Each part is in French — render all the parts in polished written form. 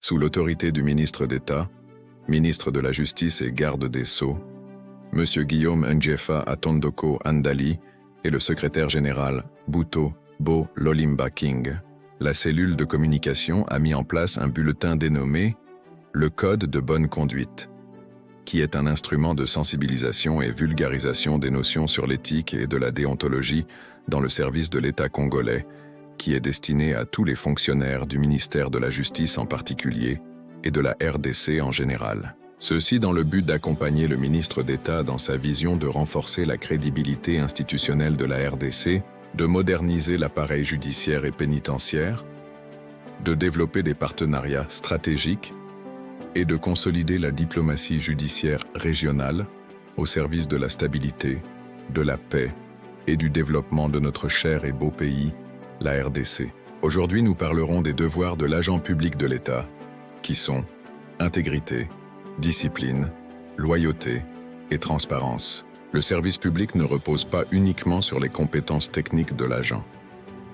Sous l'autorité du ministre d'État, ministre de la Justice et garde des Sceaux, M. Guillaume Ndjefa Atondoko Andali et le secrétaire général Bhutto Bo Lolimba King, la cellule de communication a mis en place un bulletin dénommé le Code de bonne conduite, qui est un instrument de sensibilisation et vulgarisation des notions sur l'éthique et de la déontologie dans le service de l'État congolais, qui est destiné à tous les fonctionnaires du ministère de la Justice en particulier et de la RDC en général. Ceci dans le but d'accompagner le ministre d'État dans sa vision de renforcer la crédibilité institutionnelle de la RDC, de moderniser l'appareil judiciaire et pénitentiaire, de développer des partenariats stratégiques et de consolider la diplomatie judiciaire régionale au service de la stabilité, de la paix et du développement de notre cher et beau pays, la RDC. Aujourd'hui, nous parlerons des devoirs de l'agent public de l'État, qui sont intégrité, discipline, loyauté et transparence. Le service public ne repose pas uniquement sur les compétences techniques de l'agent.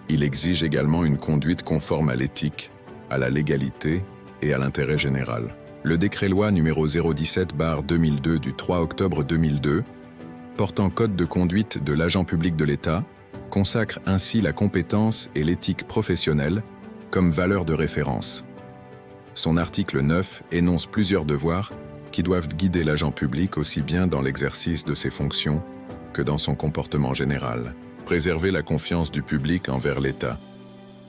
Il exige également une conduite conforme à l'éthique, à la légalité et à l'intérêt général. Le décret-loi numéro 017/2002 du 3 octobre 2002, portant code de conduite de l'agent public de l'État, consacre ainsi la compétence et l'éthique professionnelle comme valeur de référence. Son article 9 énonce plusieurs devoirs qui doivent guider l'agent public aussi bien dans l'exercice de ses fonctions que dans son comportement général. Préserver la confiance du public envers l'État.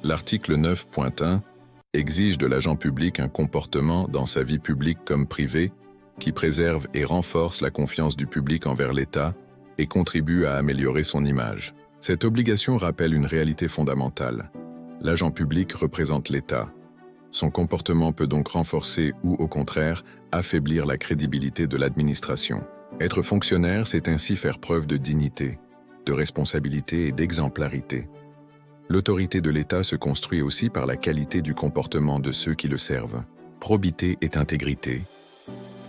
L'article 9.1 exige de l'agent public un comportement dans sa vie publique comme privée qui préserve et renforce la confiance du public envers l'État et contribue à améliorer son image. Cette obligation rappelle une réalité fondamentale. L'agent public représente l'État. Son comportement peut donc renforcer ou, au contraire, affaiblir la crédibilité de l'administration. Être fonctionnaire, c'est ainsi faire preuve de dignité, de responsabilité et d'exemplarité. L'autorité de l'État se construit aussi par la qualité du comportement de ceux qui le servent. Probité et intégrité.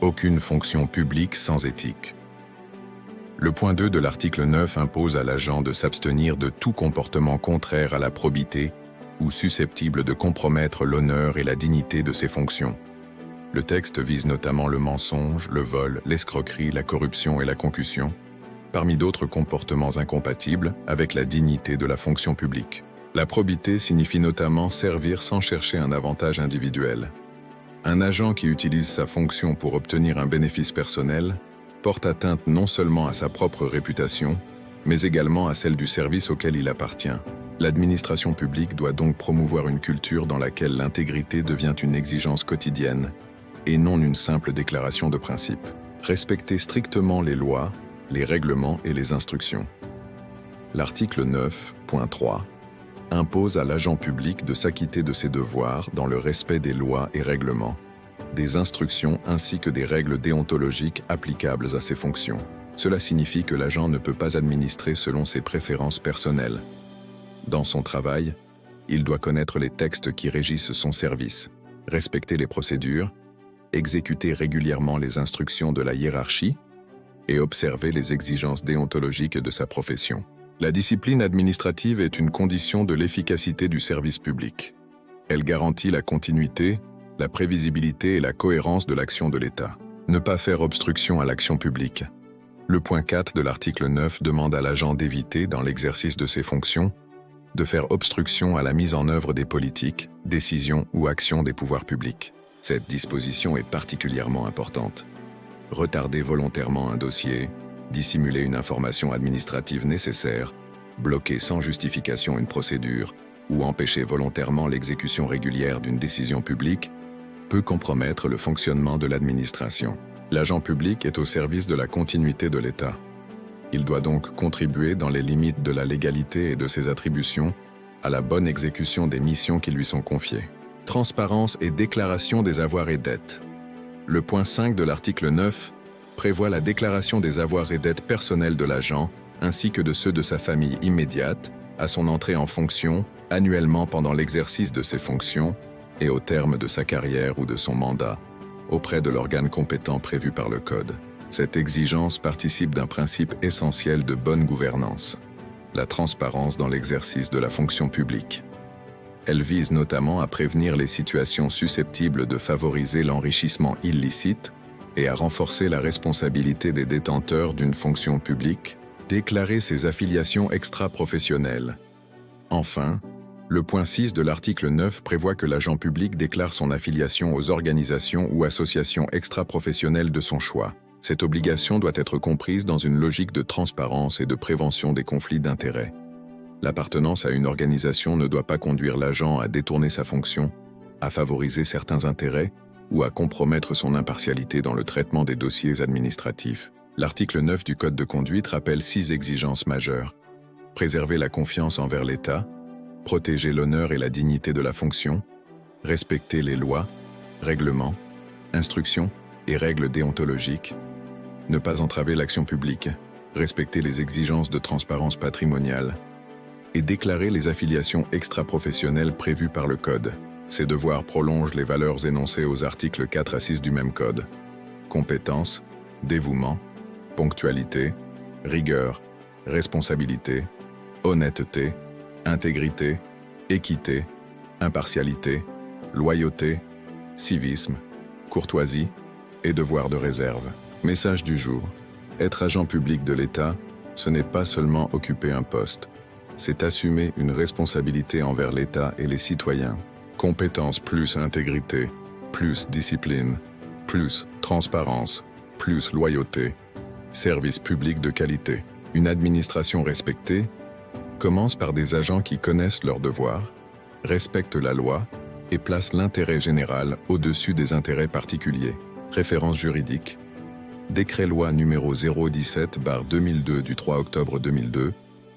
Aucune fonction publique sans éthique. Le point 2 de l'article 9 impose à l'agent de s'abstenir de tout comportement contraire à la probité ou susceptible de compromettre l'honneur et la dignité de ses fonctions. Le texte vise notamment le mensonge, le vol, l'escroquerie, la corruption et la concussion, parmi d'autres comportements incompatibles avec la dignité de la fonction publique. La probité signifie notamment servir sans chercher un avantage individuel. Un agent qui utilise sa fonction pour obtenir un bénéfice personnel porte atteinte non seulement à sa propre réputation, mais également à celle du service auquel il appartient. L'administration publique doit donc promouvoir une culture dans laquelle l'intégrité devient une exigence quotidienne et non une simple déclaration de principe. Respecter strictement les lois, les règlements et les instructions. L'article 9.3 impose à l'agent public de s'acquitter de ses devoirs dans le respect des lois et règlements, des instructions ainsi que des règles déontologiques applicables à ses fonctions. Cela signifie que l'agent ne peut pas administrer selon ses préférences personnelles. Dans son travail, il doit connaître les textes qui régissent son service, respecter les procédures, exécuter régulièrement les instructions de la hiérarchie et observer les exigences déontologiques de sa profession. La discipline administrative est une condition de l'efficacité du service public. Elle garantit la continuité, la prévisibilité et la cohérence de l'action de l'État. Ne pas faire obstruction à l'action publique. Le point 4 de l'article 9 demande à l'agent d'éviter, dans l'exercice de ses fonctions, de faire obstruction à la mise en œuvre des politiques, décisions ou actions des pouvoirs publics. Cette disposition est particulièrement importante. Retarder volontairement un dossier, dissimuler une information administrative nécessaire, bloquer sans justification une procédure ou empêcher volontairement l'exécution régulière d'une décision publique peut compromettre le fonctionnement de l'administration. L'agent public est au service de la continuité de l'État. Il doit donc contribuer dans les limites de la légalité et de ses attributions à la bonne exécution des missions qui lui sont confiées. Transparence et déclaration des avoirs et dettes. Le point 5 de l'article 9 prévoit la déclaration des avoirs et dettes personnelles de l'agent ainsi que de ceux de sa famille immédiate à son entrée en fonction, annuellement pendant l'exercice de ses fonctions et au terme de sa carrière ou de son mandat, auprès de l'organe compétent prévu par le Code. Cette exigence participe d'un principe essentiel de bonne gouvernance, la transparence dans l'exercice de la fonction publique. Elle vise notamment à prévenir les situations susceptibles de favoriser l'enrichissement illicite et à renforcer la responsabilité des détenteurs d'une fonction publique, déclarer ses affiliations extra-professionnelles. Enfin, le point 6 de l'article 9 prévoit que l'agent public déclare son affiliation aux organisations ou associations extra-professionnelles de son choix. Cette obligation doit être comprise dans une logique de transparence et de prévention des conflits d'intérêts. L'appartenance à une organisation ne doit pas conduire l'agent à détourner sa fonction, à favoriser certains intérêts ou à compromettre son impartialité dans le traitement des dossiers administratifs. L'article 9 du Code de conduite rappelle 6 exigences majeures. Préserver la confiance envers l'État, protéger l'honneur et la dignité de la fonction, respecter les lois, règlements, instructions et règles déontologiques, ne pas entraver l'action publique, respecter les exigences de transparence patrimoniale et déclarer les affiliations extra-professionnelles prévues par le Code. Ces devoirs prolongent les valeurs énoncées aux articles 4 à 6 du même Code. Compétence, dévouement, ponctualité, rigueur, responsabilité, honnêteté, intégrité, équité, impartialité, loyauté, civisme, courtoisie et devoir de réserve. Message du jour. Être agent public de l'État, ce n'est pas seulement occuper un poste. C'est assumer une responsabilité envers l'État et les citoyens. Compétence plus intégrité, plus discipline, plus transparence, plus loyauté. Service public de qualité. Une administration respectée commence par des agents qui connaissent leurs devoirs, respectent la loi et placent l'intérêt général au-dessus des intérêts particuliers. Référence juridique. Décret-loi numéro 017/2002 du 3 octobre 2002,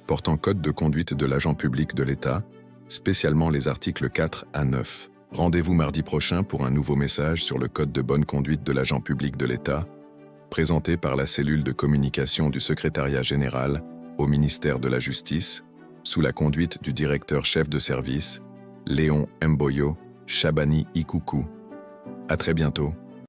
portant code de conduite de l'agent public de l'État, spécialement les articles 4 à 9. Rendez-vous mardi prochain pour un nouveau message sur le code de bonne conduite de l'agent public de l'État, présenté par la cellule de communication du secrétariat général au ministère de la Justice, sous la conduite du directeur-chef de service, Léon Mboyo Shabani Ikuku. À très bientôt.